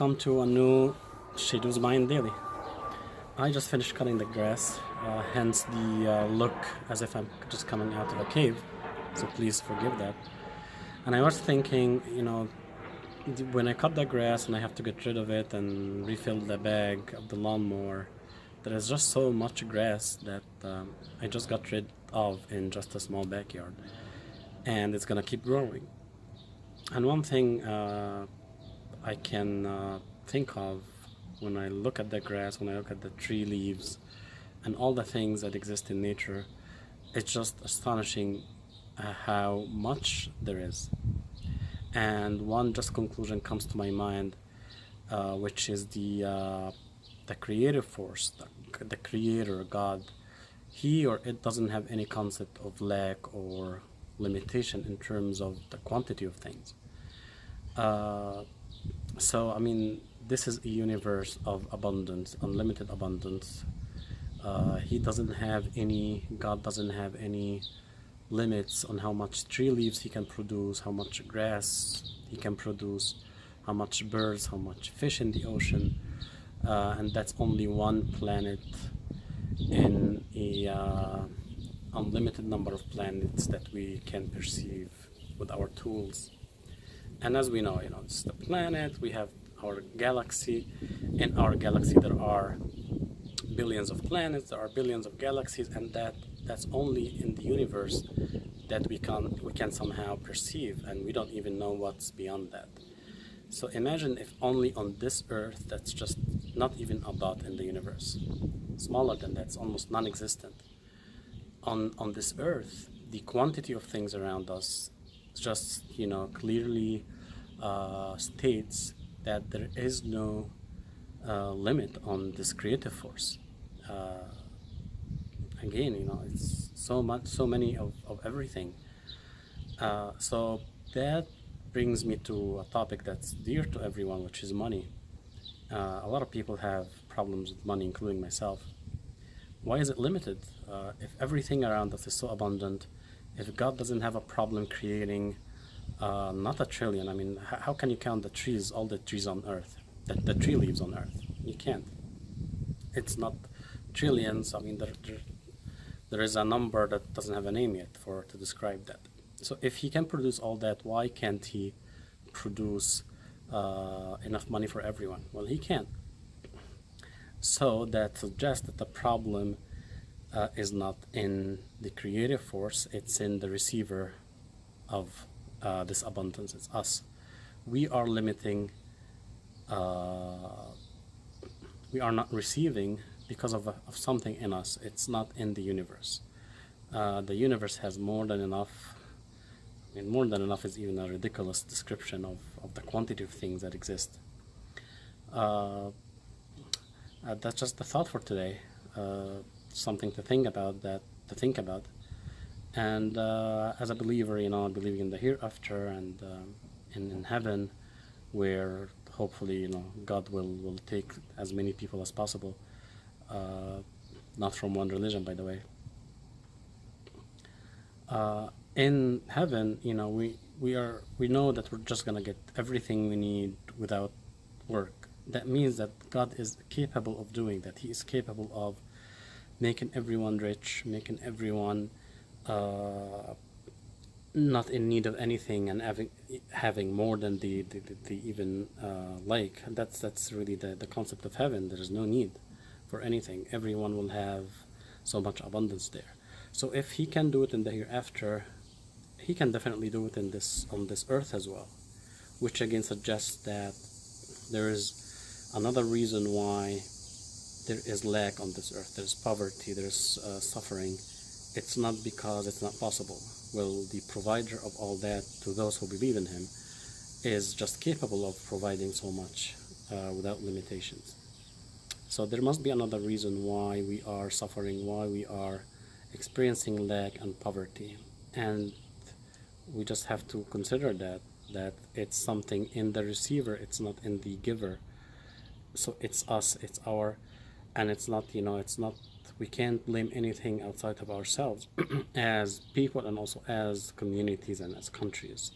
welcome to a new Shadow's Mind Daily. I just finished cutting the grass, hence the look as if I'm just coming out of a cave, so please forgive that. And I was thinking, when I cut the grass and I have to get rid of it and refill the bag of the lawnmower, there is just so much grass that I just got rid of in just a small backyard. And it's gonna keep growing. And one thing I can think of when I look at the grass, when I look at the tree leaves, and all the things that exist in nature, it's just astonishing how much there is. And one just conclusion comes to my mind, which is the creative force, the creator, God. He or it doesn't have any concept of lack or limitation in terms of the quantity of things. So, this is a universe of abundance, unlimited abundance. God doesn't have any limits on how much tree leaves he can produce, how much grass he can produce, how much birds, how much fish in the ocean. And that's only one planet in a unlimited number of planets that we can perceive with our tools. And as we know, it's the planet, we have our galaxy. In our galaxy there are billions of planets, there are billions of galaxies, and that's only in the universe that we can somehow perceive, and we don't even know what's beyond that. So imagine if only on this earth, that's just not even a dot in the universe. Smaller than that, it's almost non-existent. On this earth, the quantity of things around us just clearly states that there is no limit on this creative force. Again, it's so many of everything. So that brings me to a topic that's dear to everyone, which is money. A lot of people have problems with money, including myself. Why is it limited? If everything around us is so abundant, if God doesn't have a problem creating not a trillion, how can you count the trees, all the trees on earth, the tree leaves on earth? You can't. It's not trillions. There is a number that doesn't have a name yet to describe that. So if he can produce all that, why can't he produce enough money for everyone? Well, he can. So that suggests that the problem is not in the creative force, it's in the receiver of this abundance. It's us. We are limiting, we are not receiving because of something in us. It's not in the universe. The universe has more than enough. More than enough is even a ridiculous description of the quantity of things that exist. That's just the thought for today. Something to think about. And as a believer, believing in the hereafter and in heaven, where hopefully God will take as many people as possible, not from one religion, by the way. In heaven, we know that we're just gonna get everything we need without work. That means that God is capable of doing that. He is capable of making everyone rich, making everyone not in need of anything, and having more than the even like. That's really the concept of heaven. There is no need for anything. Everyone will have so much abundance there. So if he can do it in the hereafter, he can definitely do it on this earth as well, which again suggests that there is another reason why there is lack on this earth. There's poverty, there's suffering. It's not because it's not possible. Well, the provider of all that, to those who believe in him, is just capable of providing so much without limitations. So there must be another reason why we are suffering, why we are experiencing lack and poverty. And we just have to consider that it's something in the receiver, it's not in the giver. So it's us, it's our, and it's not, we can't blame anything outside of ourselves as people and also as communities and as countries.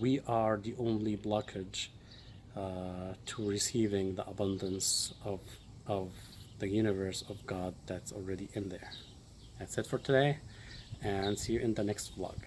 We are the only blockage to receiving the abundance of the universe of God that's already in there. That's it for today, and see you in the next vlog.